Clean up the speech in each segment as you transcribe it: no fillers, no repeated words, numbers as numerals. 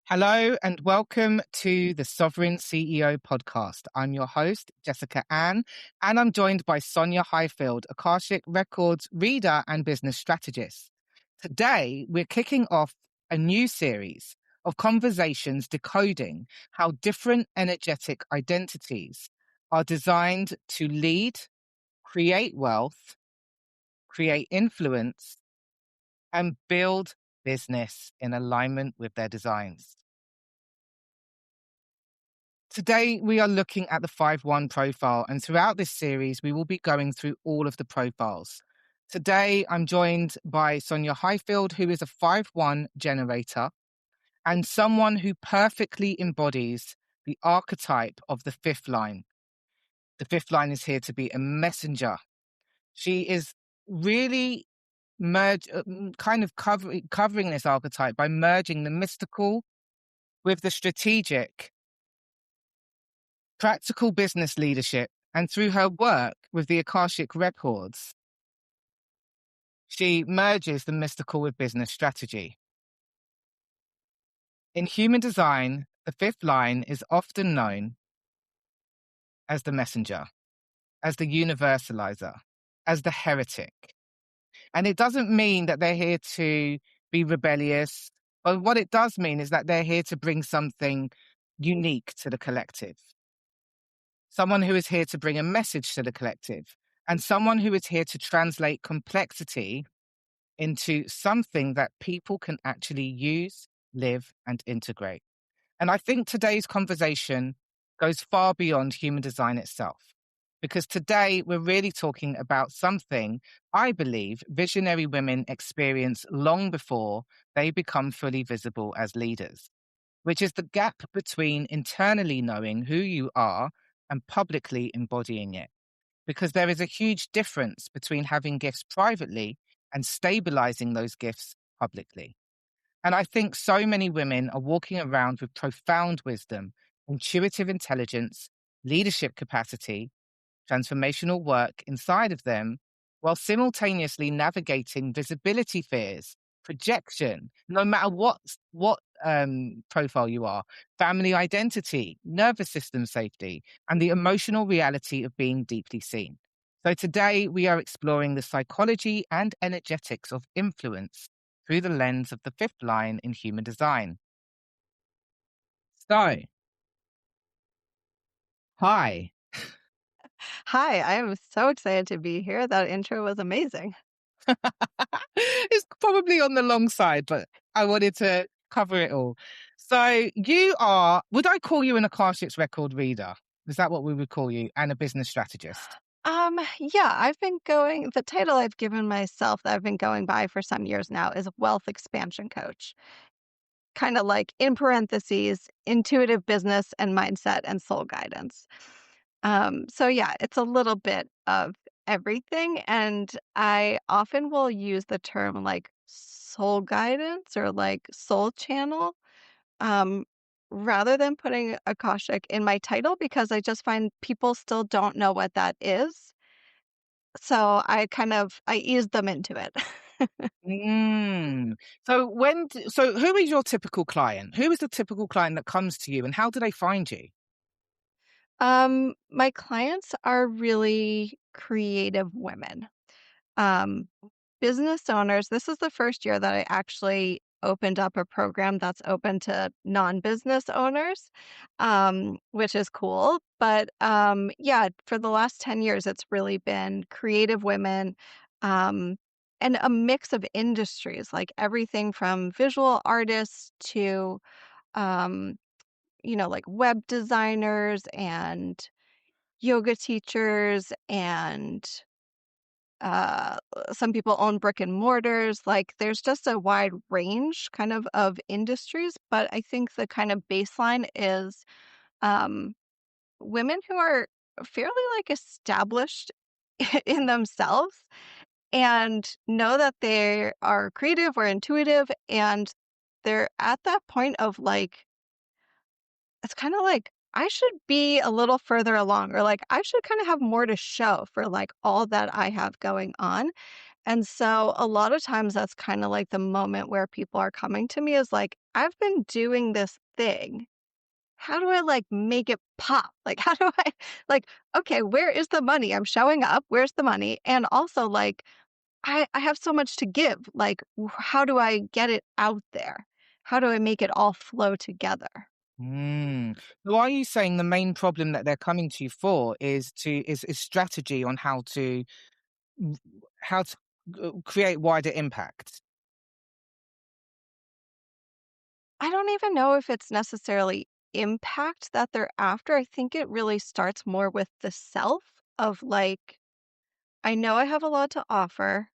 Hello and welcome to the Sovereign CEO podcast. I'm your host, Jessica Ann, and I'm joined by Sonya Highfield, Akashic Records reader and business strategist. Today, we're kicking off a new series of conversations decoding how different energetic identities are designed to lead, create wealth, create influence, and build business in alignment with their designs. Today, we are looking at the 5-1 profile, and throughout this series, we will be going through all of the profiles. Today, I'm joined by Sonya Highfield, who is a 5-1 generator and someone who perfectly embodies the archetype of the fifth line. The fifth line is here to be a messenger. She is really covering this archetype by merging the mystical with the strategic, practical business leadership, and through her work with the Akashic Records, she merges the mystical with business strategy. In human design, the fifth line is often known as the messenger, as the universalizer, as the heretic. And it doesn't mean that they're here to be rebellious, but what it does mean is that they're here to bring something unique to the collective. Someone who is here to bring a message to the collective, and someone who is here to translate complexity into something that people can actually use, live, and integrate. And I think today's conversation goes far beyond human design itself, because today we're really talking about something I believe visionary women experience long before they become fully visible as leaders, which is the gap between internally knowing who you are and publicly embodying it. Because there is a huge difference between having gifts privately and stabilizing those gifts publicly. And I think so many women are walking around with profound wisdom, intuitive intelligence, leadership capacity, transformational work inside of them, while simultaneously navigating visibility fears, projection, no matter what profile you are, family identity, nervous system safety, and the emotional reality of being deeply seen. So today we are exploring the psychology and energetics of influence through the lens of the fifth line in human design. So, hi. Hi, I am so excited to be here. That intro was amazing. It's probably on the long side, but I wanted to cover it all. So would I call you an Akashic record reader? Is that what we would call you? And a business strategist? Yeah, the title I've given myself that I've been going by for some years now is wealth expansion coach. Kind of like in parentheses, intuitive business and mindset and soul guidance. So yeah, it's a little bit of everything. And I often will use the term like soul guidance or like soul channel um, rather than putting Akashic in my title because I just find people still don't know what that is. So I ease them into it. Mm. So who is your typical client? Who is the typical client that comes to you and how do they find you? My clients are really creative women. Um, Business owners. This is the first year that I actually opened up a program that's open to non-business owners, which is cool. But yeah, for the last 10 years, it's really been creative women um, and a mix of industries, like everything from visual artists to, um, like web designers and yoga teachers and uh, some people own brick and mortars. Like there's just a wide range of industries, but I think the kind of baseline is um, women who are fairly like established in themselves and know that they are creative or intuitive and they're at that point of like it's kind of like I should be a little further along or like I should kind of have more to show for like all that I have going on. And so a lot of times that's kind of like the moment where people are coming to me is like, I've been doing this thing. How do I like make it pop? Like, how do I like, okay, where is the money? I'm showing up. Where's the money? And also, like, I have so much to give. Like, how do I get it out there? How do I make it all flow together? Mm. So are you saying the main problem that they're coming to you for is strategy on w- how to create wider impact? I don't even know if it's necessarily impact that they're after. I think it really starts more with the self of like, I know I have a lot to offer.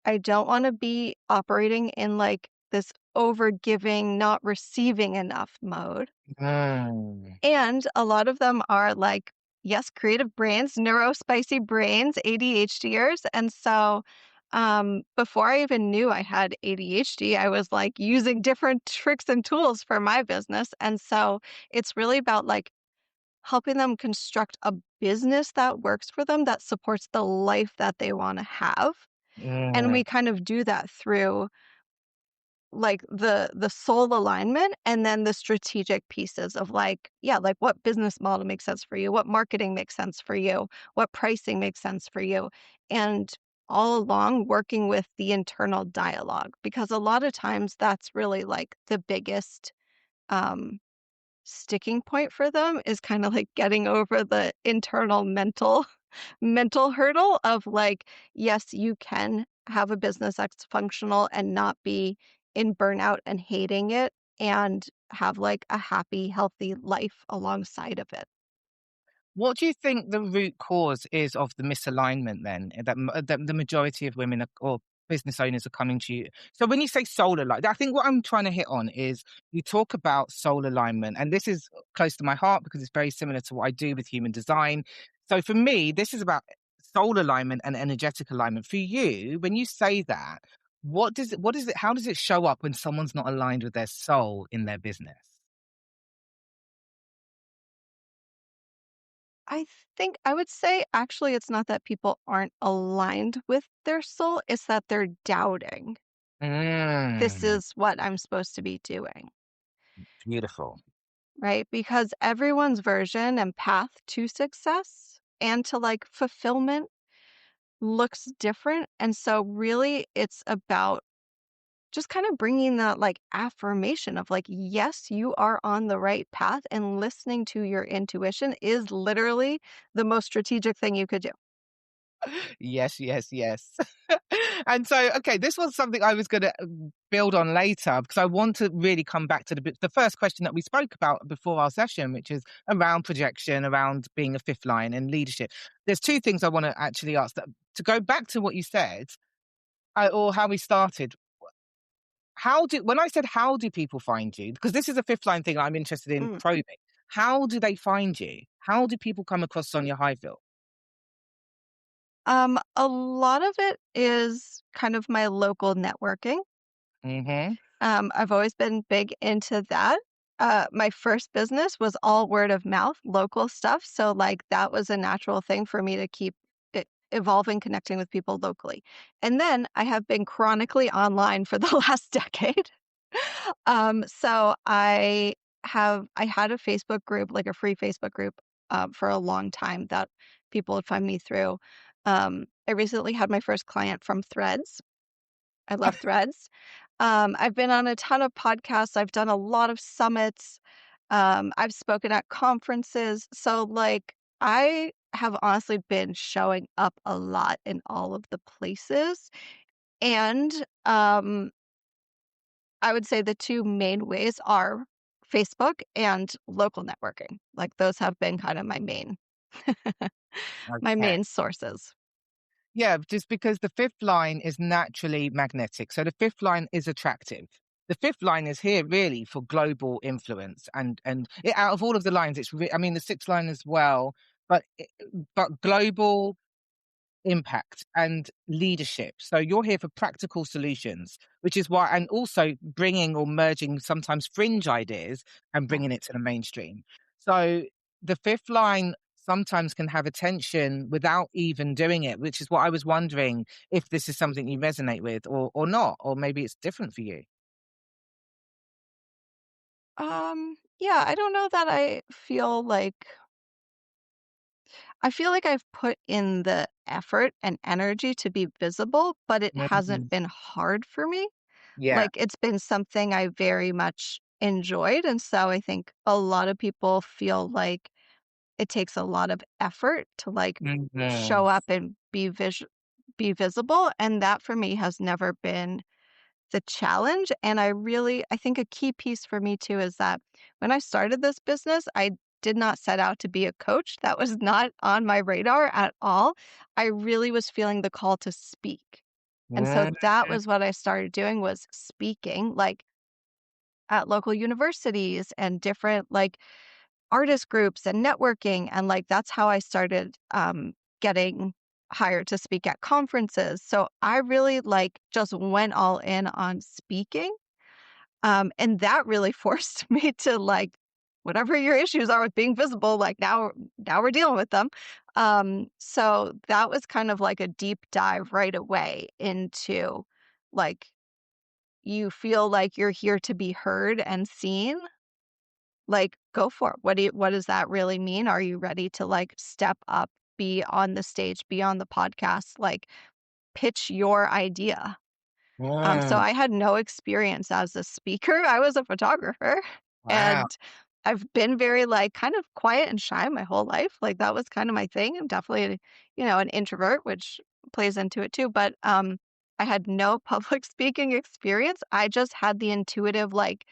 I don't want to be operating in like this over giving, not receiving enough mode. Mm. And a lot of them are like, yes, creative brains, neurospicy brains, ADHDers. And so before I even knew I had ADHD, I was like using different tricks and tools for my business. And so it's really about like helping them construct a business that works for them, that supports the life that they want to have. And Mm. we kind of do that through like the soul alignment and then the strategic pieces of like, yeah, like what business model makes sense for you, what marketing makes sense for you, what pricing makes sense for you, and all along working with the internal dialogue, because a lot of times that's really like the biggest um sticking point for them is kind of like getting over the internal mental hurdle of like, yes, you can have a business that's functional and not be in burnout and hating it and have like a happy, healthy life alongside of it. What do you think the root cause is of the misalignment then, that the majority of women or business owners are coming to you? So when you say soul alignment, I think what I'm trying to hit on is you talk about soul alignment, and this is close to my heart because it's very similar to what I do with human design. So for me, this is about soul alignment and energetic alignment. For you, when you say that, what is it, how does it show up when someone's not aligned with their soul in their business? I think I would say actually it's not that people aren't aligned with their soul, it's that they're doubting this Mm, is what I'm supposed to be doing. beautiful. Right? Because everyone's version and path to success and to like fulfillment looks different. And so, really, it's about just kind of bringing that like affirmation of like, yes, you are on the right path, and listening to your intuition is literally the most strategic thing you could do. Yes, yes, yes. And so, okay, this was something I was going to build on later because I want to really come back to the first question that we spoke about before our session, which is around projection, around being a fifth line and leadership. There's two things I want to actually ask that to go back to what you said or how we started. When I said how do people find you? Because this is a fifth line thing I'm interested in Mm. probing. How do they find you? How do people come across Sonya Highfield? A lot of it is kind of my local networking. Mm-hmm. I've always been big into that. My first business was all word of mouth, local stuff. So, like, that was a natural thing for me to keep evolving, connecting with people locally. And then I have been chronically online for the last decade. So I had a Facebook group, like a free Facebook group, for a long time that people would find me through. I recently had my first client from Threads. I love Threads. I've been on a ton of podcasts. I've done a lot of summits. I've spoken at conferences. So, like, I have honestly been showing up a lot in all of the places. And I would say the two main ways are Facebook and local networking. Like, those have been kind of my Okay. main sources. Yeah, just because the fifth line is naturally magnetic. So the fifth line is attractive. The fifth line is here really for global influence, out of all of the lines, I mean the sixth line as well, but global impact and leadership. So you're here for practical solutions, which is why, and also bringing or merging sometimes fringe ideas and Yeah. bringing it to the mainstream. So the fifth line sometimes can have attention without even doing it, which is what I was wondering if this is something you resonate with or not, or maybe it's different for you. Yeah, I don't know that I feel like I've put in the effort and energy to be visible, but it hasn't Mhm. been hard for me. Yeah. Like, it's been something I very much enjoyed, and so I think a lot of people feel like it takes a lot of effort to, like, show Mhm. up and be visible, and that for me has never been the challenge, and I think a key piece for me too is that when I started this business, I did not set out to be a coach. That was not on my radar at all. I really was feeling the call to speak. And so Mhm. that was what I started doing was speaking, like, at local universities and different, like, artist groups and networking, and, like, that's how I started, getting hired to speak at conferences. So I really, like, just went all in on speaking, and that really forced me to, like, whatever your issues are with being visible, like, now we're dealing with them. So that was kind of like a deep dive right away into, like, you feel like you're here to be heard and seen, like, go for it. What does that really mean? Are you ready to, like, step up, be on the stage, be on the podcast, like, pitch your idea? So Mm. I had no experience as a speaker. I was a photographer, Wow. and I've been very, like, kind of quiet and shy my whole life. Like, that was kind of my thing. I'm definitely, an introvert, which plays into it too. But I had no public speaking experience. I just had the intuitive, like,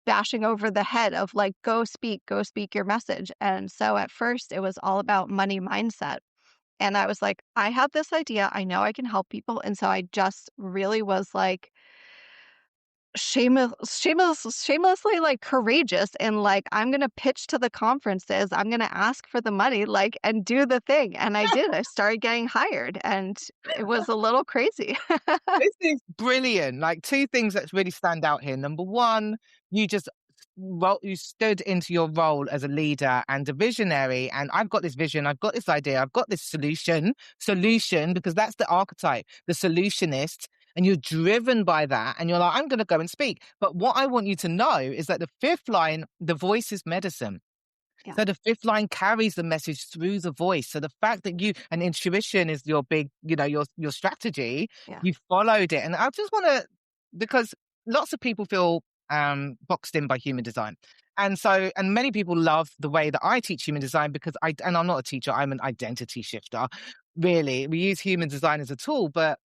bashing over the head of, like, go speak your message. And so at first, it was all about money mindset. And I was like, I have this idea. I know I can help people. And so I just really was like shamelessly like courageous and like, I'm gonna pitch to the conferences. I'm gonna ask for the money, like, and do the thing. And I did. I started getting hired and it was a little crazy. This is brilliant. Like, 2 things that really stand out here. Number 1, you just you stood into your role as a leader and a visionary, and I've got this vision, I've got this idea, I've got this solution, because that's the archetype, the solutionist, and you're driven by that, and you're like, "I'm gonna go and speak." But what I want you to know is that the 5th line, the voice is medicine. Yeah. So the 5th line carries the message through the voice. So the fact that and intuition is your big, your strategy, Yeah. you followed it. And I just want to, because lots of people feel boxed in by human design. And many people love the way that I teach human design because and I'm not a teacher, I'm an identity shifter. Really, we use human design as a tool, but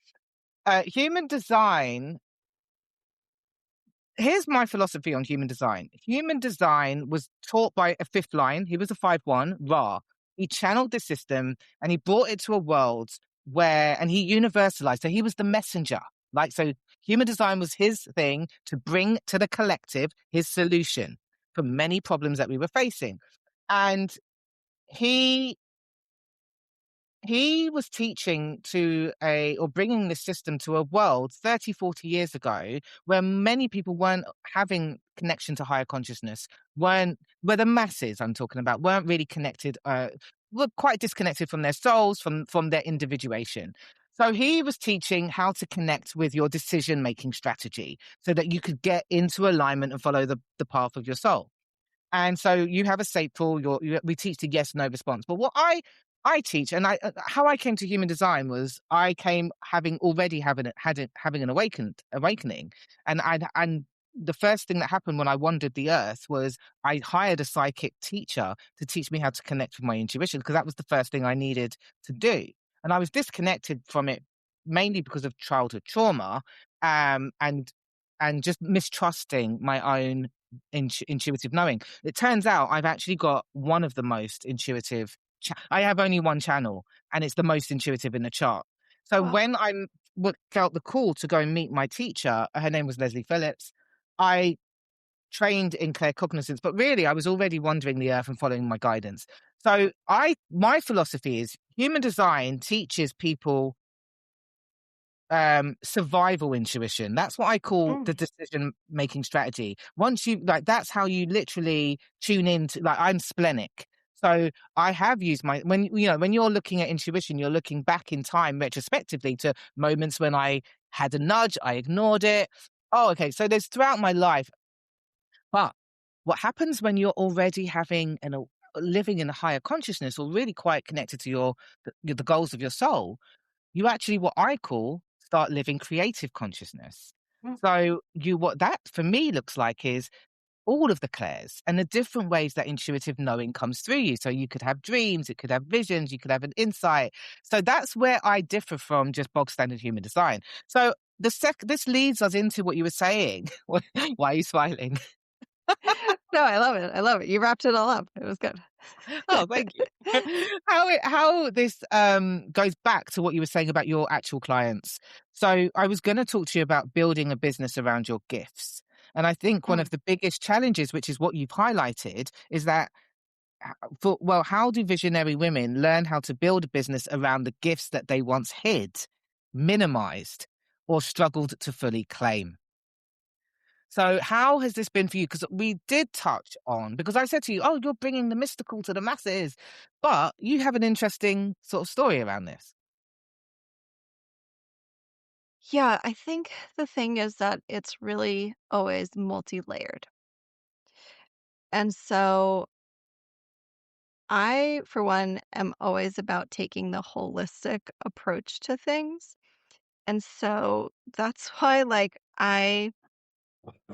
human design, here's my philosophy on human design. Human design was taught by a 5th line. He was a 5-1, Ra. He channeled the system and he brought it to a world and he universalized. So he was the messenger. Like, so human design was his thing to bring to the collective his solution for many problems that we were facing. And he he was teaching or bringing this system to a world 30, 40 years ago where many people weren't having connection to higher consciousness, where the masses I'm talking about weren't really connected, were quite disconnected from their souls, from their individuation. So he was teaching how to connect with your decision-making strategy so that you could get into alignment and follow the path of your soul. And so you have a state pool. We teach the yes no response. But what I teach, and how I came to human design was I came having already having an awakening, and the first thing that happened when I wandered the earth was I hired a psychic teacher to teach me how to connect with my intuition, because that was the first thing I needed to do, and I was disconnected from it mainly because of childhood trauma, and just mistrusting my own intuitive knowing. It turns out I've actually got one of the most intuitive. I have only one channel, and it's the most intuitive in the chart. So Wow. when felt the call to go and meet my teacher, her name was Leslie Phillips. I trained in claircognizance, but really I was already wandering the earth and following my guidance. So my philosophy is human design teaches people survival intuition. That's what I call Mm. the decision making strategy. Once you like, that's how you literally tune into, like, I'm splenic. So I have used when you're looking at intuition, you're looking back in time retrospectively to moments when I had a nudge, I ignored it. Oh, okay. So there's throughout my life, but What happens when you're already living in a higher consciousness or really quite connected to the goals of your soul, you actually, what I call, start living creative consciousness. So what that for me looks like is all of the clairs and the different ways that intuitive knowing comes through you. So you could have dreams, it could have visions, you could have an insight. So that's where I differ from just bog standard human design. So this leads us into what you were saying. Why are you smiling? No, I love it. I love it. You wrapped it all up. It was good. Oh, thank you. How this goes back to what you were saying about your actual clients. So I was going to talk to you about building a business around your gifts. And I think one Mm. of the biggest challenges, which is what you've highlighted, is that how do visionary women learn how to build a business around the gifts that they once hid, minimized, or struggled to fully claim? So how has this been for you? Because we did touch on, because I said to you, oh, you're bringing the mystical to the masses, but you have an interesting sort of story around this. Yeah, I think the thing is that it's really always multi-layered. And so I, for one, am always about taking the holistic approach to things. And so that's why, like,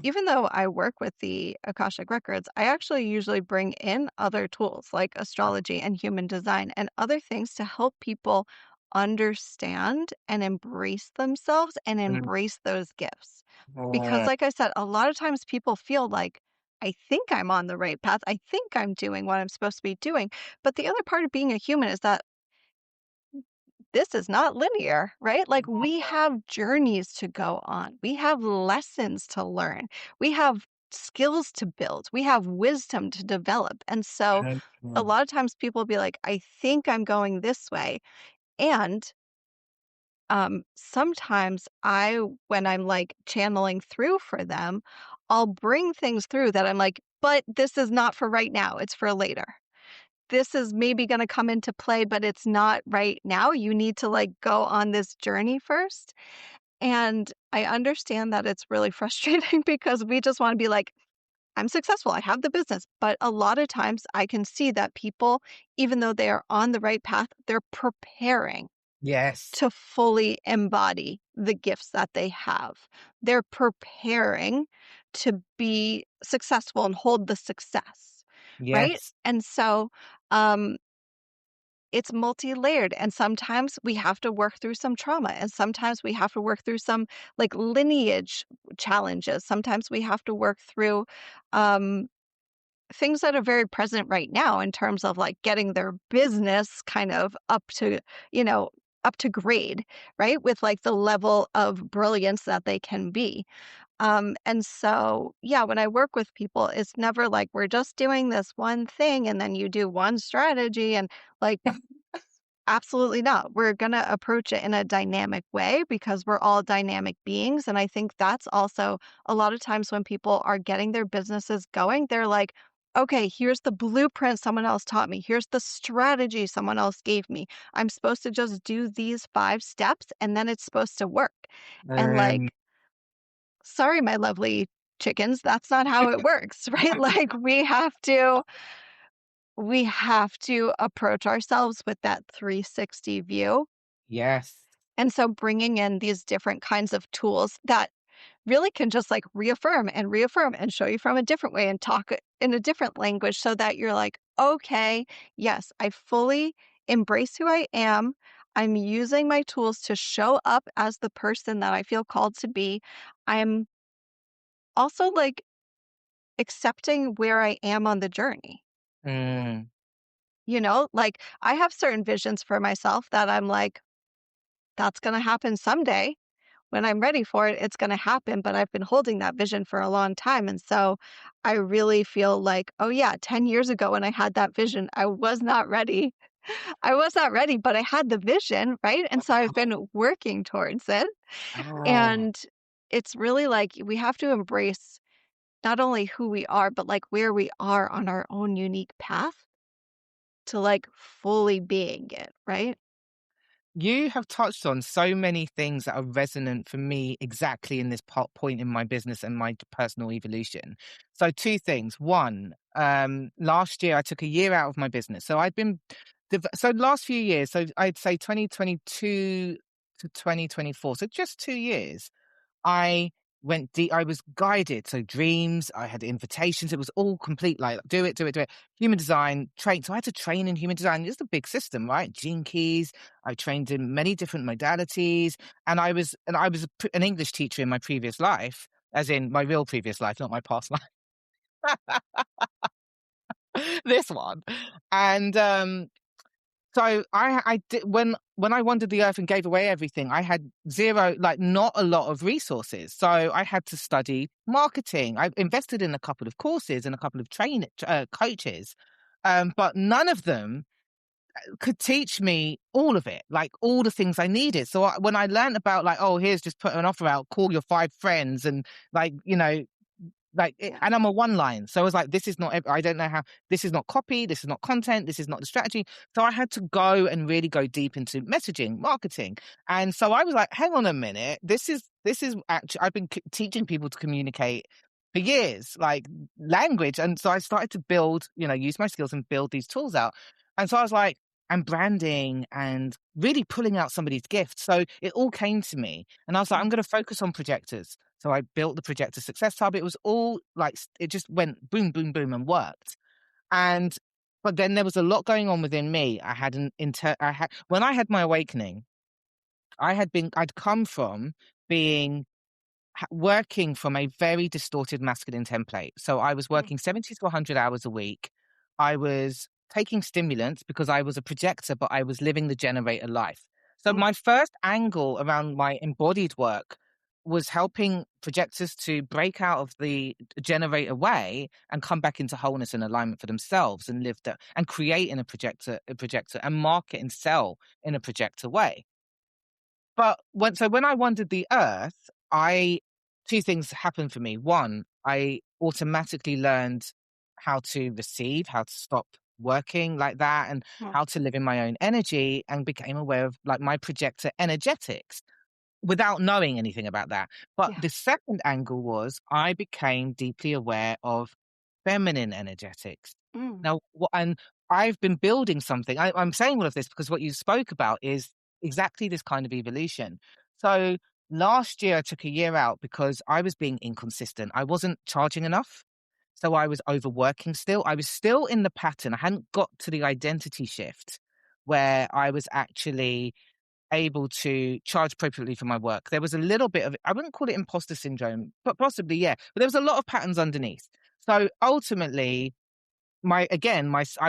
even though I work with the Akashic Records, I actually usually bring in other tools like astrology and human design and other things to help people understand and embrace themselves and Mm. embrace those gifts. Because, like I said, a lot of times people feel like, I think I'm on the right path. I think I'm doing what I'm supposed to be doing. But the other part of being a human is that this is not linear, right? Like we have journeys to go on. We have lessons to learn. We have skills to build. We have wisdom to develop. And so a lot of times people be like, I think I'm going this way. And sometimes when I'm like channeling through for them, I'll bring things through that I'm like, but this is not for right now. It's for later. This is maybe going to come into play, but it's not right now. You need to like go on this journey first. And I understand that it's really frustrating because we just want to be like, I'm successful. I have the business. But a lot of times I can see that people, even though they are on the right path, they're preparing Yes. to fully embody the gifts that they have. They're preparing to be successful and hold the success, right? Yes. And so, um, it's multi-layered, and sometimes we have to work through some trauma, and sometimes we have to work through some, like, lineage challenges. Sometimes we have to work through, um, things that are very present right now in terms of, like, getting their business kind of you know, up to grade, right? With, like, the level of brilliance that they can be. And so, yeah, when I work with people, it's never like we're just doing this one thing and then you do one strategy and like absolutely not. We're going to approach it in a dynamic way because we're all dynamic beings. And I think that's also a lot of times when people are getting their businesses going, they're like, okay, here's the blueprint someone else taught me. Here's the strategy someone else gave me. I'm supposed to just do these 5 steps and then it's supposed to work. And Um, like, sorry, my lovely chickens, that's not how it works, right? Like we have to approach ourselves with that 360 view. yes. And so bringing in these different kinds of tools that really can just like reaffirm and show you from a different way and talk in a different language so that you're like, okay, yes, I fully embrace who I am. I'm using my tools to show up as the person that I feel called to be. I'm also like accepting where I am on the journey. Mm, Like I have certain visions for myself that I'm like, that's going to happen someday. When I'm ready for it, it's going to happen. But I've been holding that vision for a long time. And so I really feel like, oh, yeah, 10 years ago when I had that vision, I was not ready. I was not ready, but I had the vision, right? And so I've been working towards it. oh, And it's really like we have to embrace not only who we are, but like where we are on our own unique path to like fully being it, right? you have touched on so many things that are resonant for me exactly in this point in my business and my personal evolution. So, two things. One, last year I took a year out of my business. So I'd been, so last few years, so I'd say 2022 to 2024, so just 2 years. I went deep. I was guided. So dreams, I had invitations. It was all complete, like do it, do it, do it. Human design, train. So I had to train in human design. It's a big system, right? Gene keys. I trained in many different modalities. And I was an English teacher in my previous life, as in my real previous life, not my past life. This one. And so I did when I wandered the earth and gave away everything, I had zero, like not a lot of resources. So I had to study marketing. I invested in a couple of courses and a couple of coaches, but none of them could teach me all of it, like all the things I needed. So when I learned about like, oh, here's just put an offer out, call your 5 friends, and like Yeah. and I'm a one line. So I was like, this is not, I don't know how, this is not copy, this is not content, this is not the strategy. So I had to go and really go deep into messaging, marketing. And so I was like, hang on a minute, this is actually, I've been teaching people to communicate for years, like language. And so I started to build, use my skills and build these tools out. And so I was like, and branding and really pulling out somebody's gift. So it all came to me. And I was like, Mm. I'm going to focus on projectors. So I built the Projector Success Hub. It was all like, it just went boom, boom, boom and worked. And, but then there was a lot going on within me. When I had my awakening, I'd come from being working from a very distorted masculine template. So I was Mm. working 70 to 100 hours a week. I was taking stimulants because I was a projector, but I was living the generator life. So Mm. my first angle around my embodied work was helping projectors to break out of the generator way and come back into wholeness and alignment for themselves and live that and create in a projector and market and sell in a projector way. But when I wandered the earth, I two things happened for me. One, I automatically learned how to receive, how to stop working like that, and Mm. how to live in my own energy, and became aware of like my projector energetics without knowing anything about that. But Yeah. the second angle was I became deeply aware of feminine energetics. Mm. Now, and I've been building something. I'm saying all of this because what you spoke about is exactly this kind of evolution. So last year, I took a year out because I was being inconsistent. I wasn't charging enough. So I was overworking still. I was still in the pattern. I hadn't got to the identity shift where I was actually able to charge appropriately for my work. There was a little bit of, I wouldn't call it imposter syndrome, but possibly, yeah. But there was a lot of patterns underneath. So ultimately, I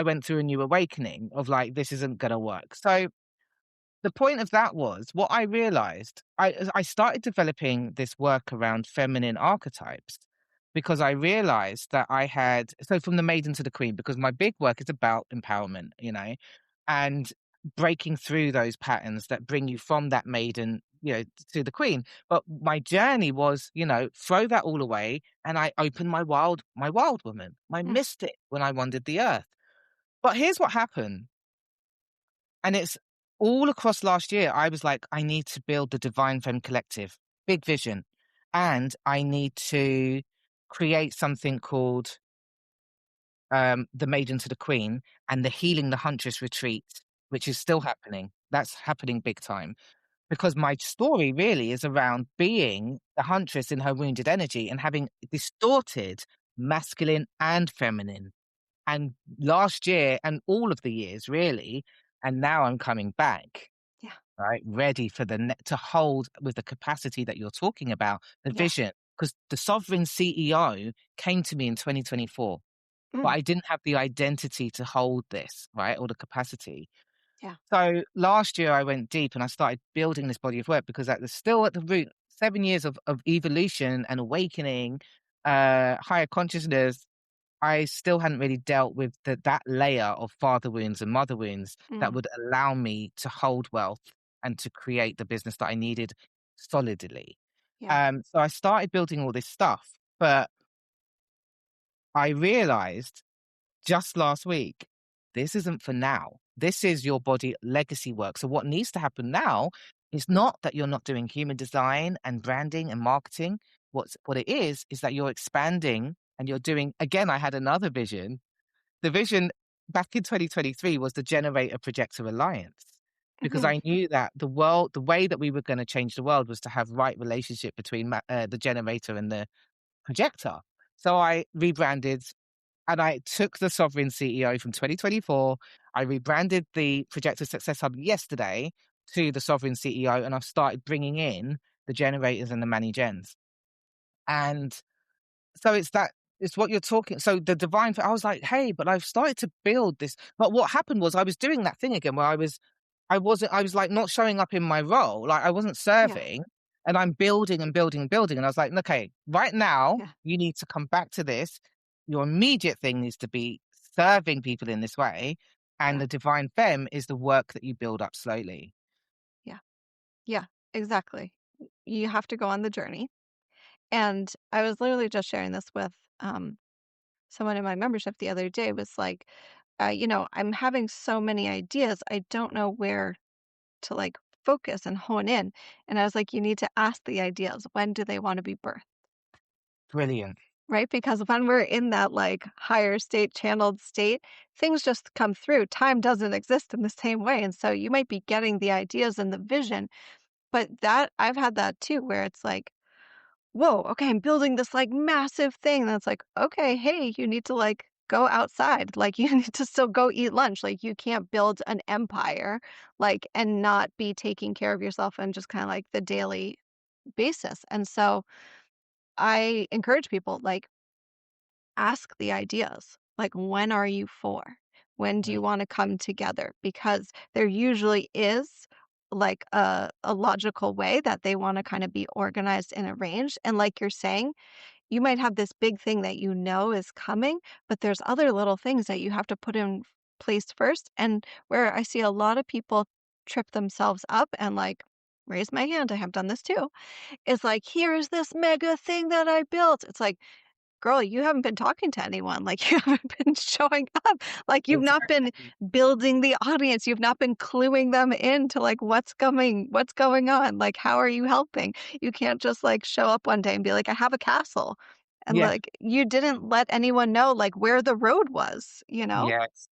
went through a new awakening of like, this isn't going to work. So the point of that was what I realized. I started developing this work around feminine archetypes because I realized that I had, so from the maiden to the queen, because my big work is about empowerment, and breaking through those patterns that bring you from that maiden, to the queen. But my journey was, throw that all away. And I opened my wild woman, my Mm. mystic when I wandered the earth. But here's what happened. And it's all across last year, I was like, I need to build the Divine Femme Collective, big vision. And I need to create something called the Maiden to the Queen and the Healing the Huntress retreat, which is still happening. That's happening big time. Because my story really is around being the huntress in her wounded energy and having distorted masculine and feminine. And last year and all of the years really, and now I'm coming back, Yeah. right, ready for to hold with the capacity that you're talking about, the Yeah. vision. Because the sovereign CEO came to me in 2024, but Mm. I didn't have the identity to hold this, right, or the capacity. Yeah. So last year I went deep and I started building this body of work because still at the root, 7 years of evolution and awakening, higher consciousness. I still hadn't really dealt with that layer of father wounds and mother wounds that Mm. would allow me to hold wealth and to create the business that I needed solidly. Yeah. So I started building all this stuff, but I realized just last week, this isn't for now. This is your body legacy work. So what needs to happen now is not that you're not doing human design and branding and marketing. What it is that you're expanding and you're doing, again, I had another vision. The vision back in 2023 was the generator projector alliance. Because Mhm. I knew that the world, the way that we were going to change the world was to have right relationship between the generator and the projector. So I rebranded and I took the Sovereign CEO from 2024. I rebranded the Projector Success Hub yesterday to the Sovereign CEO, and I've started bringing in the generators and the Mani Gens. And so it's what you're talking. So the divine, I was like, hey, but I've started to build this. But what happened was I was doing that thing again where I was like not showing up in my role. Like I wasn't Yeah. serving and I'm building and building and building. And I was like, okay, right now Yeah. you need to come back to this. Your immediate thing needs to be serving people in this way. And Yeah. the divine femme is the work that you build up slowly. Yeah. Yeah. Exactly. You have to go on the journey. And I was literally just sharing this with someone in my membership the other day was like, I'm having so many ideas. I don't know where to like focus and hone in. And I was like, you need to ask the ideas. When do they want to be birthed? Brilliant. Right? Because when we're in that like higher state, channeled state, things just come through. Time doesn't exist in the same way. And so you might be getting the ideas and the vision, but that I've had that too, where it's like, whoa, okay, I'm building this like massive thing. That's like, okay, hey, you need to like go outside. Like you need to still go eat lunch. Like you can't build an empire, like, and not be taking care of yourself and just kind of like the daily basis. And so I encourage people, like, ask the ideas. Like, when are you for? When do you Right. want to come together? Because there usually is like a logical way that they want to kind of be organized and arranged. And like you're saying, you might have this big thing that you know is coming, but there's other little things that you have to put in place first. And where I see a lot of people trip themselves up and like, raise my hand, I have done this too. It's like, here's this mega thing that I built. It's like, girl, you haven't been talking to anyone. Like, you haven't been showing up. Like, you've not been Exactly. building the audience. You've not been cluing them into like what's going on. Like, how are you helping? You can't just like show up one day and be like, I have a castle. And Yeah. like, you didn't let anyone know like where the road was, you know? Yes.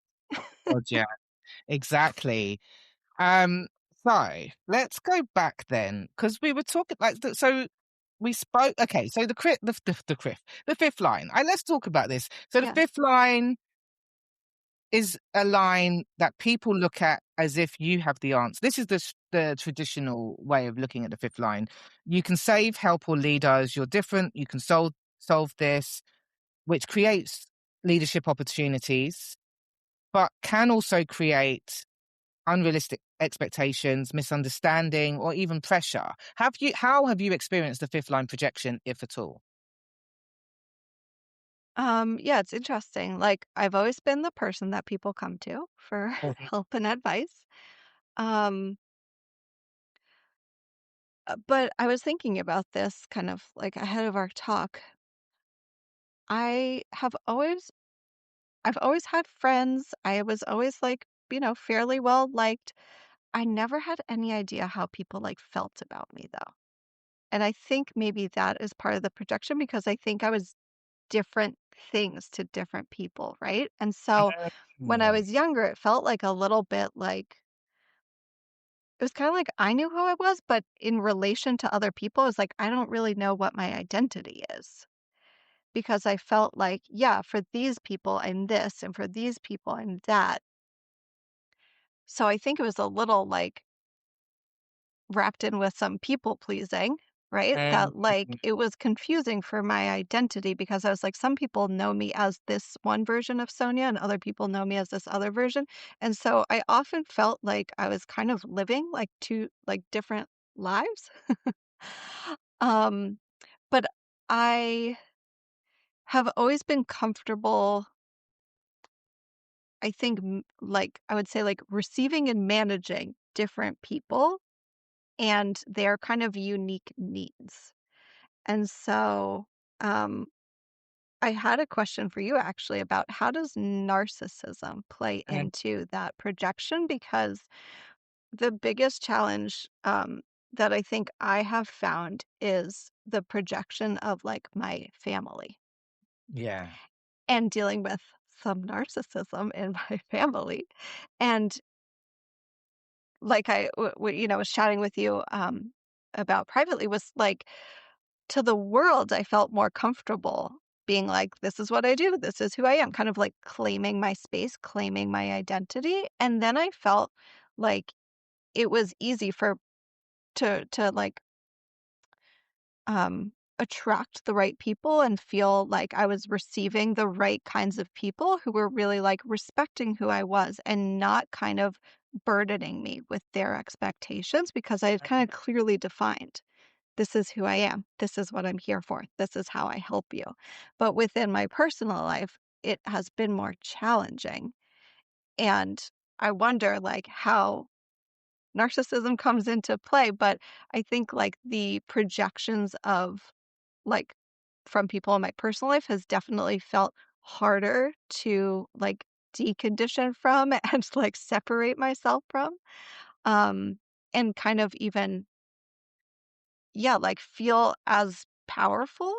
God, yeah. Exactly. Um, so let's go back then, because we were talking like so we spoke. Okay, so the fifth line. Let's talk about this. So the Yeah. fifth line is a line that people look at as if you have the answer. This is the traditional way of looking at the fifth line. You can save, help, or lead us. You're different. You can solve this, which creates leadership opportunities, but can also create unrealistic expectations, misunderstanding, or even pressure. How have you experienced the fifth line projection, if at all? Yeah, it's interesting. Like, I've always been the person that people come to for Mhm. help and advice. Um, but I was thinking about this kind of like ahead of our talk. I have always I've always had friends. I was always like, fairly well liked. I never had any idea how people like felt about me though. And I think maybe that is part of the projection because I think I was different things to different people, right? And so when I Mm. was younger, it felt like a little bit like it was kind of like I knew who I was, but in relation to other people, it's like I don't really know what my identity is. Because I felt like, yeah, for these people, I'm this, and for these people, I'm that. So I think it was a little like wrapped in with some people pleasing, right? Mm. That like it was confusing for my identity because I was like, some people know me as this one version of Sonia, and other people know me as this other version. And so I often felt like I was kind of living like two like different lives. um, but I have always been comfortable I think, like, I would say, like, receiving and managing different people and their kind of unique needs. And so, um, I had a question for you actually about how does narcissism play Mm, into that projection? Because the biggest challenge that I think I have found is the projection of like my family yeah. and dealing with some narcissism in my family. And like was chatting with you about privately was like to the world, I felt more comfortable being like, this is what I do. This is who I am, kind of like claiming my space, claiming my identity. And then I felt like it was easy to like attract the right people and feel like I was receiving the right kinds of people who were really like respecting who I was and not kind of burdening me with their expectations because I had kind of clearly defined this is who I am. This is what I'm here for. This is how I help you. But within my personal life, it has been more challenging. And I wonder like how narcissism comes into play, but I think like the projections of like from people in my personal life has definitely felt harder to like decondition from and like separate myself from. Um and kind of even yeah, like feel as powerful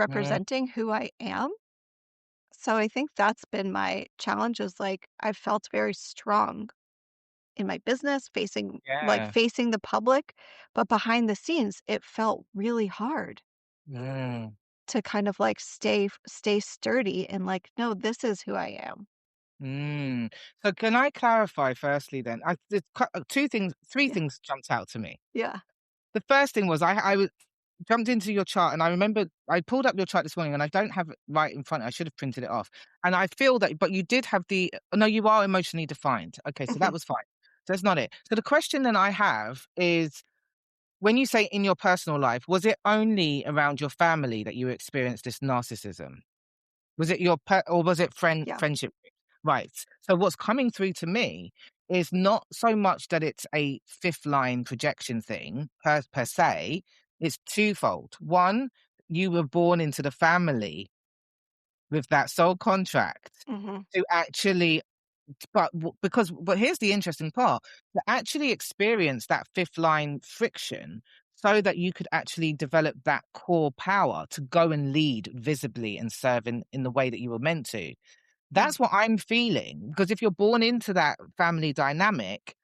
Mm, representing who I am. So I think that's been my challenge is like I've felt very strong in my business yeah. facing the public, but behind the scenes it felt really hard Mm, to kind of like stay sturdy and like no, this is who I am. mm. So can I clarify firstly then? Two things, three Yeah. things jumped out to me. Yeah. The first thing was jumped into your chart and I remember I pulled up your chart this morning and I don't have it right in front. I should have printed it off. And I feel that, but you did have no, you are emotionally defined. Okay, so that Mhm. was fine. So that's not it. So the question then I have is when you say in your personal life, was it only around your family that you experienced this narcissism? Was it or was it Yeah. friendship groups? Right. So what's coming through to me is not so much that it's a fifth line projection thing per se. It's twofold. One, you were born into the family with that soul contract Mhm. to actually but here's the interesting part, to actually experience that fifth line friction so that you could actually develop that core power to go and lead visibly and serve in the way that you were meant to. Mm. That's what I'm feeling, because if you're born into that family dynamic,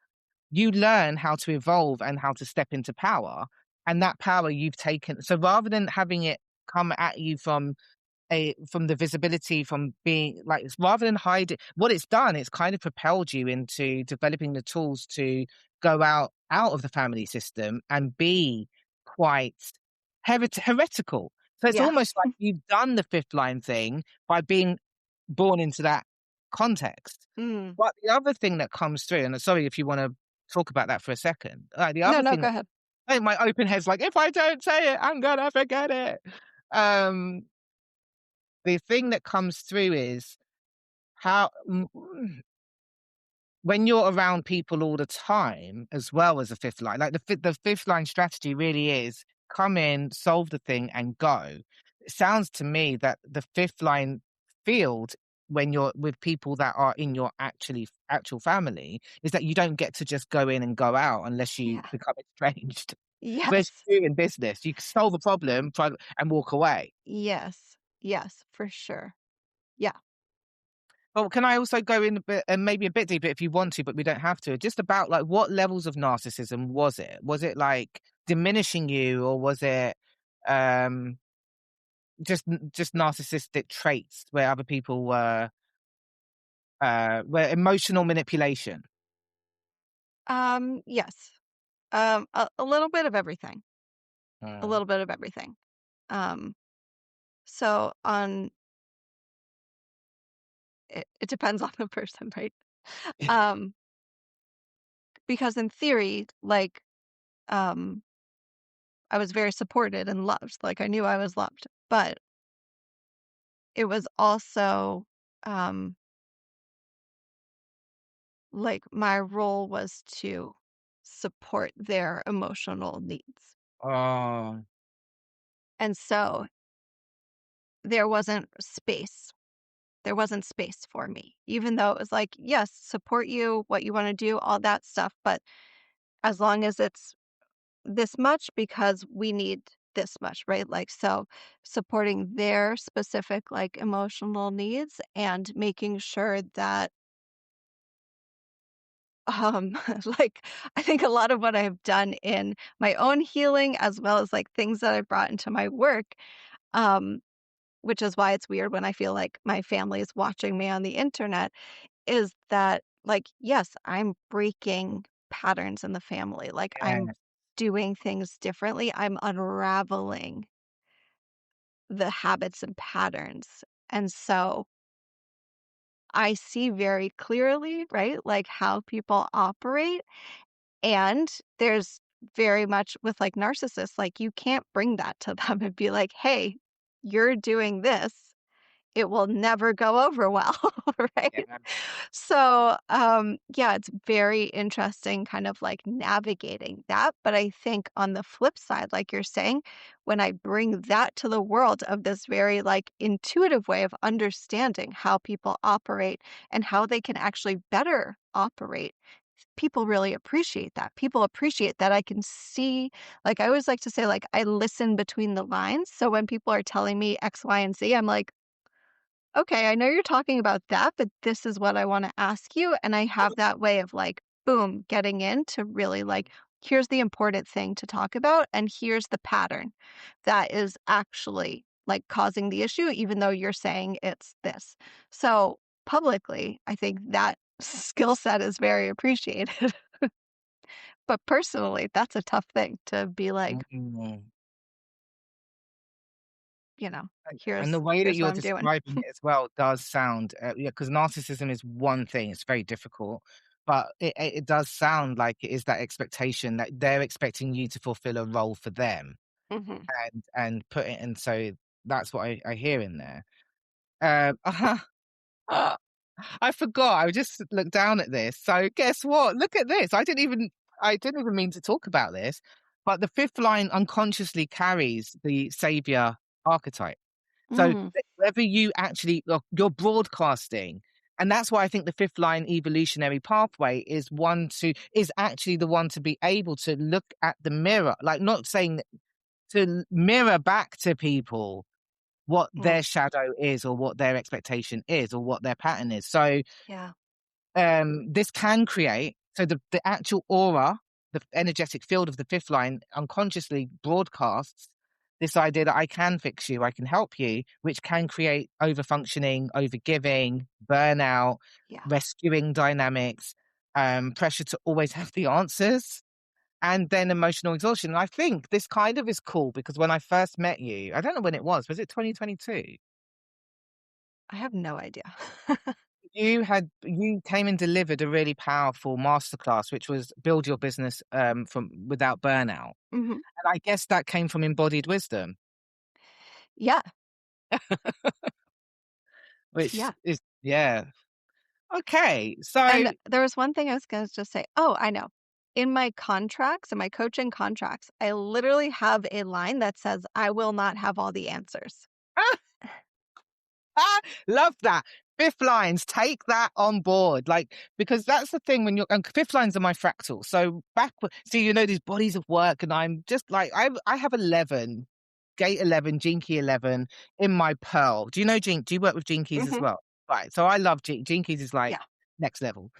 you learn how to evolve and how to step into power, and that power you've taken. So rather than having it come at you from the visibility, from being like, rather than hide it, what it's done, it's kind of propelled you into developing the tools to go out of the family system and be quite heretical. So it's Yeah. almost like you've done the fifth line thing by being born into that context. Mm. But the other thing that comes through, and sorry if you want to talk about that for a second. The No, other no, thing go that ahead. my open head's like, if I don't say it, I'm gonna forget it. Um, the thing that comes through is how when you're around people all the time, as well as a fifth line, like the fifth line strategy really is come in, solve the thing, and go. It sounds to me that the fifth line field, when you're with people that are in your actual family, is that you don't get to just go in and go out unless you Yeah. become estranged. Whereas Yes. you do in business, you can solve a problem, try and walk away. Yes. Yes, for sure. Yeah. Well, can I also go in a bit and maybe a bit deeper if you want to, but we don't have to, just about like what levels of narcissism was it? Was it like diminishing you, or was it um just narcissistic traits where other people were emotional manipulation? Yes. A little bit of everything. A Mm. little bit of everything. Um, so on it depends on the person, right? Um, because in theory, like, um, I was very supported and loved. Like I knew I was loved, but it was also um like my role was to support their emotional needs. Oh, And so there wasn't space. There wasn't space for me, even though it was like, yes, support you, what you want to do, all that stuff. But as long as it's this much because we need this much, right? Like, so supporting their specific, like, emotional needs and making sure that, um, like, I think a lot of what I've done in my own healing, as well as like things that I brought into my work, um, which is why it's weird when I feel like my family is watching me on the internet, is that, like, yes, I'm breaking patterns in the family. Like, I'm Yeah. doing things differently. I'm unraveling the habits and patterns. And so I see very clearly, right, like how people operate. And there's very much with like narcissists, like you can't bring that to them and be like, hey, you're doing this. It will never go over well, right? Yeah. So, yeah, it's very interesting kind of like navigating that. But I think on the flip side, like you're saying, when I bring that to the world of this very like intuitive way of understanding how people operate and how they can actually better operate, people really appreciate that. People appreciate that I can see, like I always like to say, like I listen between the lines. So when people are telling me X, Y, and Z, I'm like, okay, I know you're talking about that, but this is what I wanna ask you, and I have that way of, like, boom, getting in to really, like, here's the important thing to talk about, and here's the pattern that is actually, like, causing the issue, even though you're saying it's this. So, publicly, I think that skill set is very appreciated, but personally, that's a tough thing to be like, Mm. you know, And the way that here's what you're I'm doing." describing it as well does sound, yeah, because narcissism is one thing, it's very difficult, but it does sound like it is that expectation that they're expecting you to fulfill a role for them Mhm. and put it, and so that's what I hear in there. I forgot. I just looked down at this. So guess what? Look at this. I didn't even mean to talk about this, but the fifth line unconsciously carries the savior archetype. So Mm, whether you actually you're broadcasting, and that's why I think the fifth line evolutionary pathway is actually the one to be able to look at the mirror, like not saying that, to mirror back to people what mm, their shadow is or what their expectation is or what their pattern is. So yeah, this can create, so the actual aura, the energetic field of the fifth line unconsciously broadcasts this idea that I can fix you, I can help you, which can create overfunctioning, overgiving, burnout, yeah. rescuing dynamics, pressure to always have the answers, and then emotional exhaustion. And I think this kind of is cool because when I first met you, I don't know when it was it 2022? I have no idea. You came and delivered a really powerful masterclass, which was build your business from without burnout. Mhm. And I guess that came from embodied wisdom, Yeah, which yeah. is, yeah. Okay. So And there was one thing I was gonna just say. Oh, I know. In my contracts, in my coaching contracts, I literally have a line that says, "I will not have all the answers." ah, love that. Fifth lines, take that on board. Like, because that's the thing when you're, and fifth lines are my fractal. So see, these bodies of work, and I'm just like, I have 11, gate 11, Jinky 11 in my pearl. Do you know Do you work with Jinkies as Mhm. well? Right. So I love Jinkies is like Yeah. next level.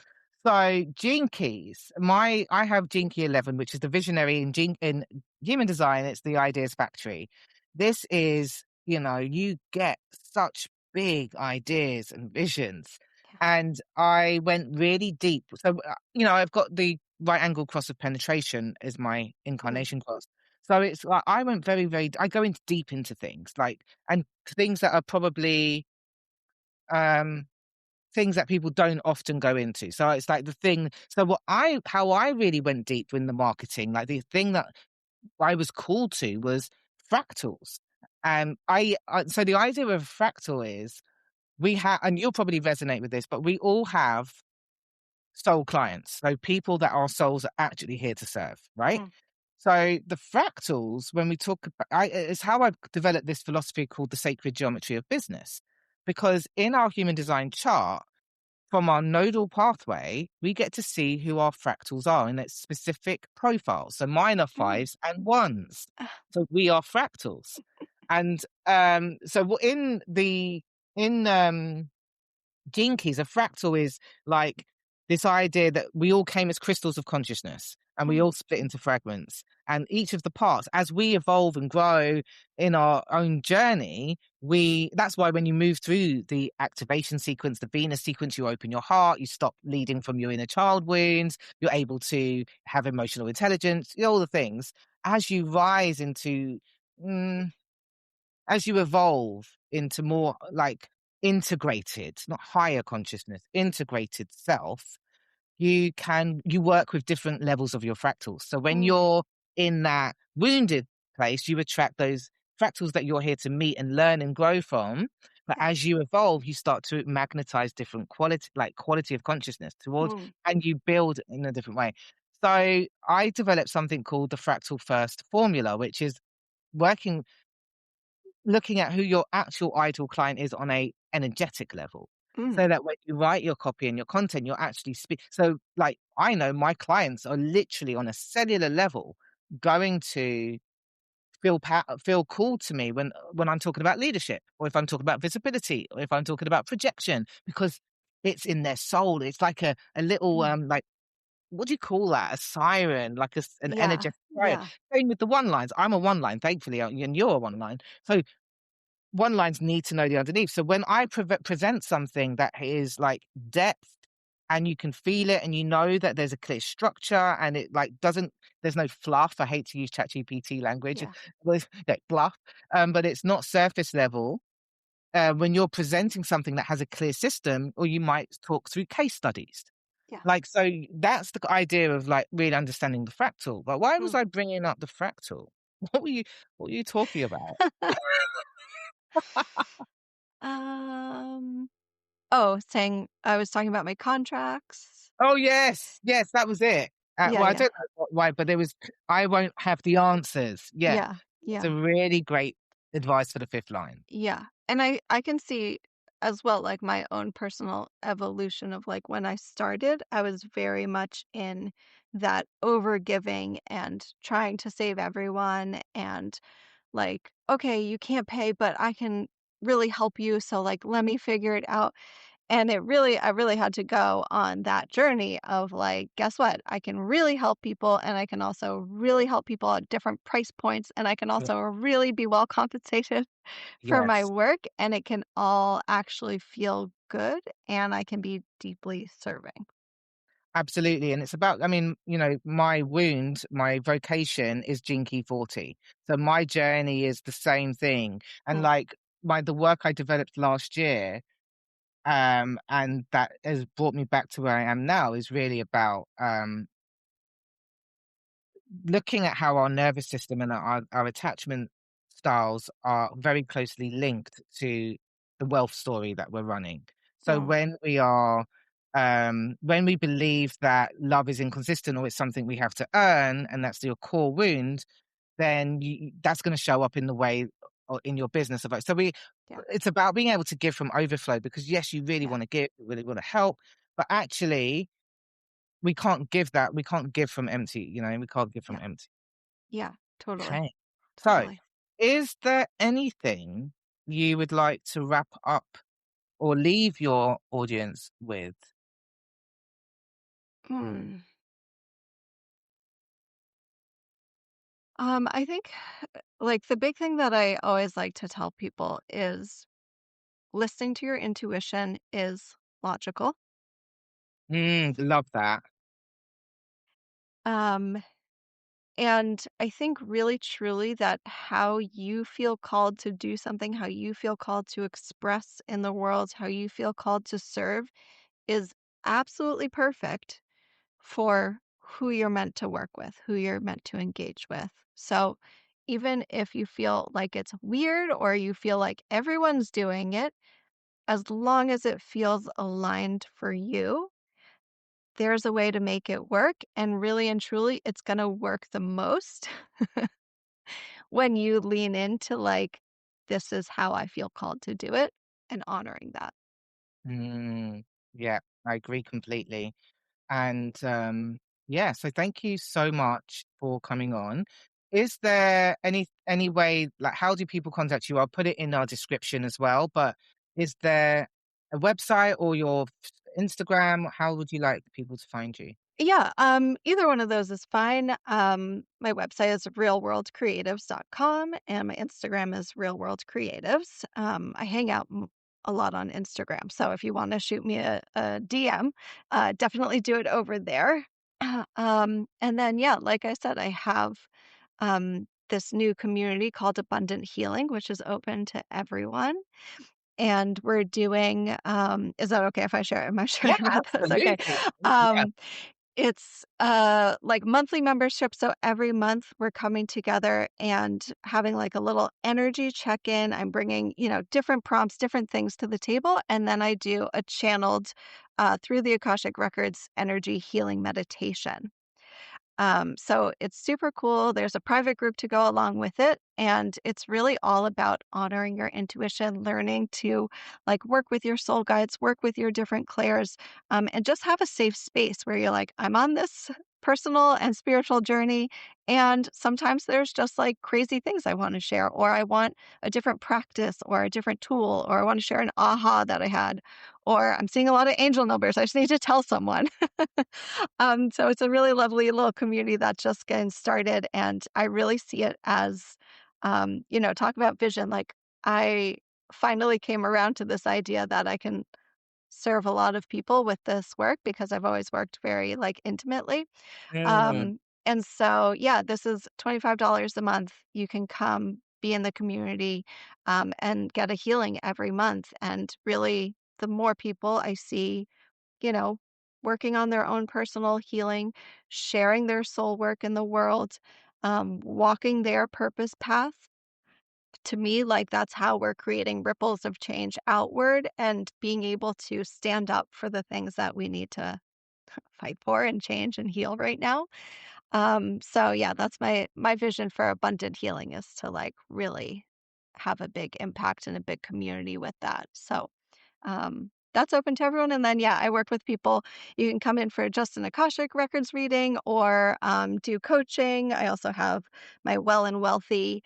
So Jinkies, I have Jinky 11, which is the visionary in human design. It's the ideas factory. This is, you get such big ideas and visions. Yeah. And I went really deep. So, I've got the right angle cross of penetration as my Mm. incarnation cross. So it's like I went very, very, I go into deep into things like, and things that are probably, um, things that people don't often go into. So it's like the thing. So how I really went deep in the marketing, like the thing that I was called to was fractals. So the idea of fractal is we have, and you'll probably resonate with this, but we all have soul clients. So people that our souls are actually here to serve, right? Mm. So the fractals, when we talk about, it's how I've developed this philosophy called the sacred geometry of business. Because in our human design chart, from our nodal pathway, we get to see who our fractals are in its specific profile. So mine are Mm. fives and ones. Ah, So we are fractals. And in Gene Keys, a fractal is like this idea that we all came as crystals of consciousness and we mm, all split into fragments. And each of the parts, as we evolve and grow in our own journey, that's why when you move through the activation sequence, the Venus sequence, you open your heart, you stop leading from your inner child wounds, you're able to have emotional intelligence, all the things. As you rise into mm, as you evolve into more like integrated, not higher consciousness, integrated self, you work with different levels of your fractals. So when mm, you're in that wounded place, you attract those fractals that you're here to meet and learn and grow from. But yeah. as you evolve, you start to magnetize different quality of consciousness towards, Mm, and you build in a different way. So I developed something called the fractal first formula, which is working looking at who your actual ideal client is on a energetic level. mm, So that when you write your copy and your content, you're actually so like I know my clients are literally on a cellular level going to feel called to me when I'm talking about leadership, or if I'm talking about visibility, or if I'm talking about projection, because it's in their soul. It's like a little mm. like what do you call that? A siren, like an Yeah, energetic siren. yeah, Same with the one lines. I'm a one line, thankfully, and you're a one line. So one lines need to know the underneath. So when I present something that is like depth and you can feel it and you know that there's a clear structure and it like doesn't, there's no fluff. I hate to use ChatGPT language, yeah, with like bluff, but it's not surface level. When you're presenting something that has a clear system, or you might talk through case studies. yeah. Like, so that's the idea of like really understanding the fractal. But why was Mm. I bringing up the fractal? What were you talking about? Um, oh, saying I was talking about my contracts. Oh, yes. Yes, that was it. Yeah, Well, I yeah, don't know why, but there was I won't have the answers. Yeah. yeah, It's yeah, a really great advice for the 5th line. yeah. And I can see as well, like my own personal evolution of like when I started, I was very much in that overgiving and trying to save everyone and like, okay, you can't pay, but I can really help you. So like, let me figure it out. And I really had to go on that journey of like, guess what? I can really help people and I can also really help people at different price points and I can Yeah. also really be well compensated for my Yes, work and it can all actually feel good and I can be deeply serving. absolutely, and it's about my wound, my vocation is Gene Key 40. So my journey is the same thing, and, Mm, like, the work I developed last year, and that has brought me back to where I am now is really about, looking at how our nervous system and our attachment styles are very closely linked to the wealth story that we're running. So mm, when we believe that love is inconsistent or it's something we have to earn, and that's your core wound, then that's going to show up in the way or in your business. yeah, It's about being able to give from overflow because yes, you really yeah, want to give, you really want to help, but actually we can't give that. We can't give from empty. We can't give from yeah, empty. yeah, totally, Okay. So, totally. is there anything you would like to wrap up or leave your audience with? Hmm. I think like the big thing that I always like to tell people is listening to your intuition is logical. Love that. Um, and I think really truly that how you feel called to do something, how you feel called to express in the world, how you feel called to serve is absolutely perfect for who you're meant to work with, who you're meant to engage with. So even if you feel like it's weird or you feel like everyone's doing it, as long as it feels aligned for you, there's a way to make it work, and really and truly, it's gonna work the most when you lean into, like, "This is how I feel called to do it," and honoring that. Mm, yeah, I agree completely. And yeah, so thank you so much for coming on. Is there any way, like, how do people contact you? I'll put it in our description as well, but is there a website or your Instagram? How would you like people to find you? Yeah, either one of those is fine. My website is realworldcreatives.com and my Instagram is realworldcreatives. I hang out a lot on Instagram. So if you want to shoot me a DM, definitely do it over there. And then, yeah, like I said, I have this new community called Abundant Healing, which is open to everyone. And we're doing, is that okay if I share? Am I Yeah, sharing about this? Okay. absolutely. Yeah. Um, it's, like, monthly membership, so every month we're coming together and having, like, a little energy check-in. I'm bringing, different prompts, different things to the table, and then I do a channeled, through the Akashic Records energy healing meditation. So it's super cool. There's a private group to go along with it. And it's really all about honoring your intuition, learning to like work with your soul guides, work with your different clairs, and just have a safe space where you're like, I'm on this personal and spiritual journey. And sometimes there's just like crazy things I want to share, or I want a different practice or a different tool, or I want to share an aha that I had, or I'm seeing a lot of angel numbers. I just need to tell someone. So it's a really lovely little community that's just getting started, and I really see it as, talk about vision. Like I finally came around to this idea that I can serve a lot of people with this work because I've always worked very like intimately. Mm. And so, yeah, this is $25 a month. You can come be in the community and get a healing every month. And really, the more people I see you know, working on their own personal healing, sharing their soul work in the world, walking their purpose path. To me, like that's how we're creating ripples of change outward and being able to stand up for the things that we need to fight for and change and heal right now. So yeah, that's my vision for abundant healing is to like really have a big impact and a big community with that. So that's open to everyone. And then, yeah, I work with people. You can come in for just an Akashic Records reading or do coaching. I also have my Well and Wealthy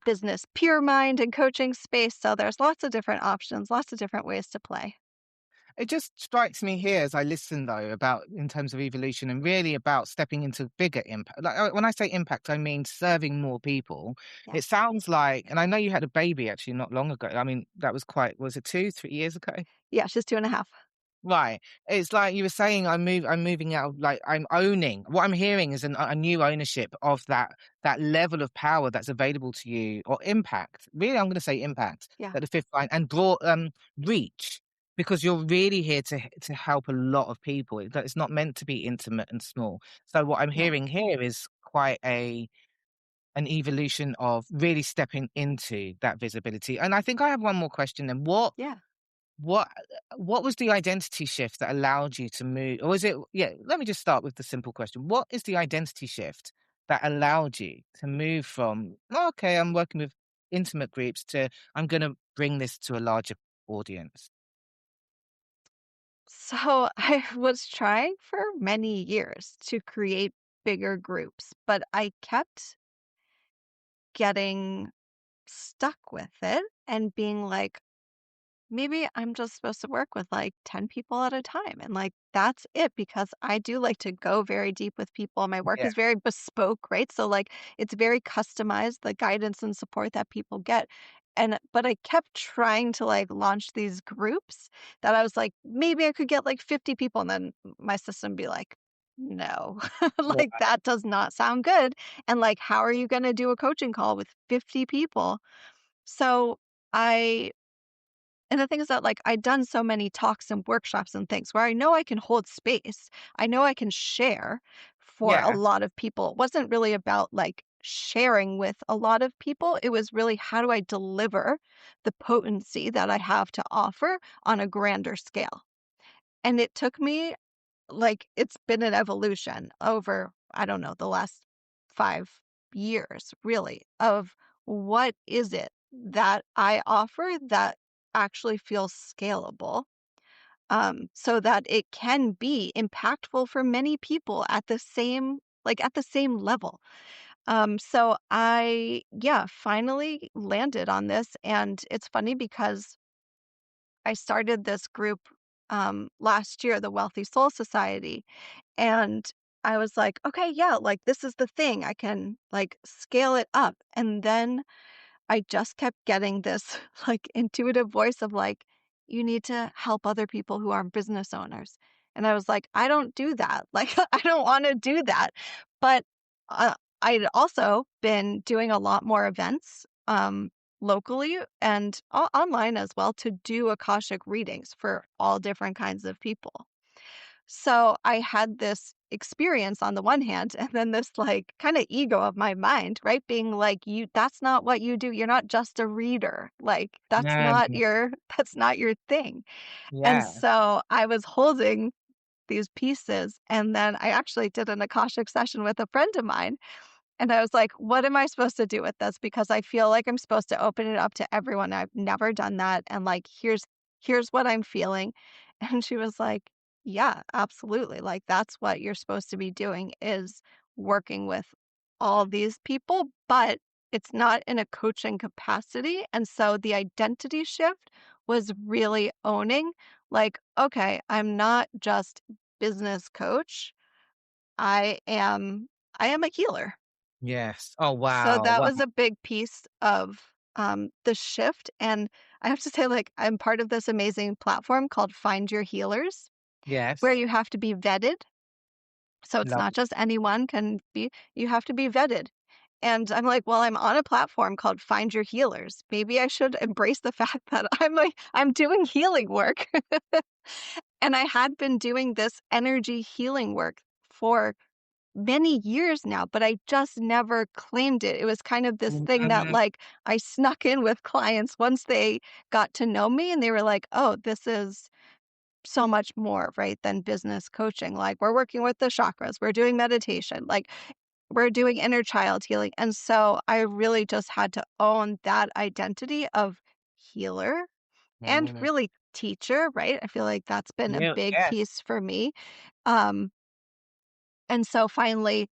business peer mind and coaching space. So there's lots of different options, lots of different ways to play. It just strikes me here as I listen, though, about in terms of evolution and really about stepping into bigger impact. Like when I say impact, I mean serving more people. Yeah. It sounds like, and I know you had a baby actually not long ago. I mean, that was quite, was it 2, 3 years ago? Yeah, she's 2.5. Right. It's like you were saying, I'm moving out, like I'm owning. What I'm hearing is a new ownership of that level of power that's available to you, or impact. Really, I'm going to say impact. Yeah. That the fifth line and brought reach, because you're really here to help a lot of people. It's not meant to be intimate and small. So what I'm Yeah. hearing here is quite a an evolution of really stepping into that visibility. And I think I have one more question. Then Yeah. what what was the identity shift that allowed you to move, or is it, yeah, let me just start with the simple question. What is the identity shift that allowed you to move from, "Oh, okay, I'm working with intimate groups," to, "I'm gonna bring this to a larger audience"? So I was trying for many years to create bigger groups, but I kept getting stuck with it and being like, maybe I'm just supposed to work with like 10 people at a time. And like, that's it because I do like to go very deep with people. My work Yeah. is very bespoke, right? So, like, it's very customized, the guidance and support that people get. But I kept trying to like launch these groups that I was like, maybe I could get like 50 people. And then my system be like, no, like Right. that does not sound good. And like, how are you going to do a coaching call with 50 people? So, I and the thing is that, like, I'd done so many talks and workshops and things where I know I can hold space. I know I can share for a Yeah. lot of people. It wasn't really about like sharing with a lot of people. It was really how do I deliver the potency that I have to offer on a grander scale? And it took me like, it's been an evolution over, I don't know, the last 5 years, really, of what is it that I offer that actually feels scalable, so that it can be impactful for many people at the same at the same level. So I, yeah, finally landed on this, and it's funny because I started this group, last year, the Wealthy Soul Society, and I was like, "Okay, yeah, like, this is the thing. I can, like, scale it up." And then I just kept getting this, like, intuitive voice of, like, "You need to help other people who are business owners." And I was like, "I don't do that." Like, I don't wanna do that. But, uh, I'd also been doing a lot more events, locally and online as well to do Akashic readings for all different kinds of people. So I had this experience on the one hand, and then this like kind of ego of my mind, right? Being like, you that's not what you do. You're not just a reader. Like No. that's not your thing. And Yeah. so I was holding these pieces, and then I actually did an Akashic session with a friend of mine, and I was like, "What am I supposed to do with this? Because I feel like I'm supposed to open it up to everyone. I've never done that, and, like, here's what I'm feeling." And she was like, "Yeah, absolutely. Like, that's what you're supposed to be doing is working with all these people, but it's not in a coaching capacity." And so the identity shift was really owning, like, "Okay, I'm not just business coach. I am I am a healer." Yes. Oh, So wow. that Wow. was a big piece of, the shift, and I have to say, like, I'm part of this amazing platform called Find Your Healers, where Yes. you have to be vetted. So it's Love not just anyone can be you have to be vetted. And I'm like, "Well, I'm on a platform called Find Your Healers. Maybe I should embrace the fact that I'm doing healing work." And I had been doing this energy healing work for many years now, but I just never claimed it. It was kind of this thing that, it. like, I snuck in with clients once they got to know me and they were like, "Oh, this is so much more, right, than business coaching. Like, we're working with the chakras, we're doing meditation, like, we're doing inner child healing." And so I really just had to own that identity of healer and Mm. really teacher, right? I feel like that's been a You big yes. piece for me. Um, and so finally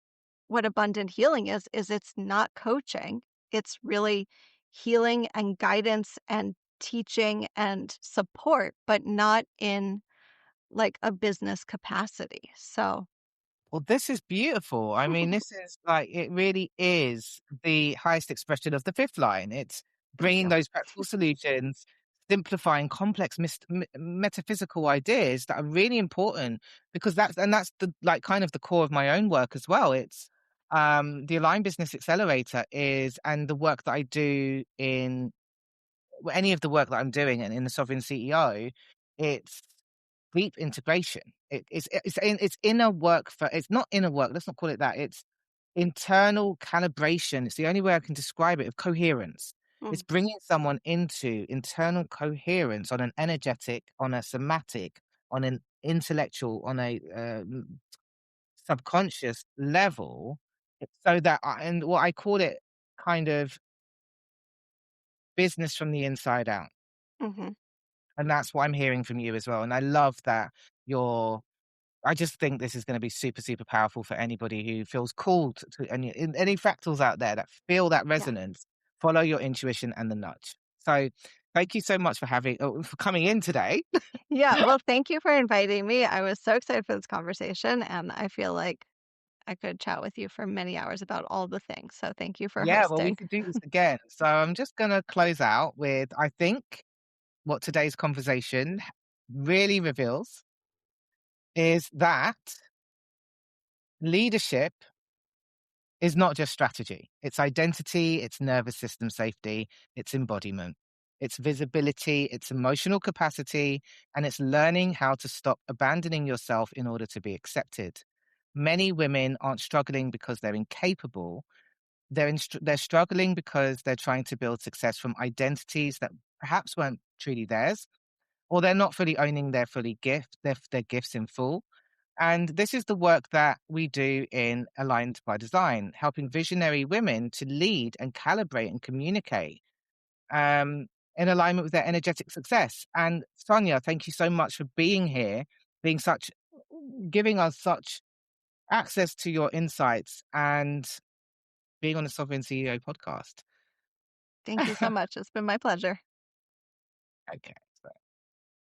what abundant healing is it's not coaching. It's really healing and guidance and teaching and support, but not in like a business capacity. So, Well, this is beautiful. I mean, this is like, it really is the highest expression of the fifth line. It's thank bringing you. those practical solutions, simplifying complex metaphysical ideas that are really important because that's the like kind of the core of my own work as well. It's the Align Business Accelerator is and the work that I do in any of the work that I'm doing in the Sovereign CEO, it's deep integration. It's inner work for it's not inner work, let's not call it that. It's internal calibration. It's the only way I can describe it of coherence. It's Mm, bringing someone into internal coherence on an energetic, on a somatic, on an intellectual, on a subconscious level, so that and what I call it kind of business from the inside out. mhm. And that's what I'm hearing from you as well. And I love that you're I just think this is gonna be super, super powerful for anybody who feels called to any fractals out there that feel that Yeah. resonance, follow your intuition and the nudge. So, thank you so much for for coming in today. Yeah. Well, thank you for inviting me. I was so excited for this conversation, and I feel like I could chat with you for many hours about all the things. So thank you for Yeah, well, we hosting. could do this again. So, I'm just gonna close out with, I think, what today's conversation really reveals is that leadership is not just strategy. It's identity, it's nervous system safety, it's embodiment, it's visibility, it's emotional capacity, and it's learning how to stop abandoning yourself in order to be accepted. Many women aren't struggling because they're incapable. They're struggling because they're trying to build success from identities that perhaps weren't truly theirs, or they're not fully owning their fully gift, their gifts in full. And this is the work that we do in Aligned by Design, helping visionary women to lead and calibrate and communicate in alignment with their energetic success. And Sonya, thank you so much for being here, being such, giving us such access to your insights and being on the Sovereign CEO podcast. Thank you so much. It's been my pleasure. Okay.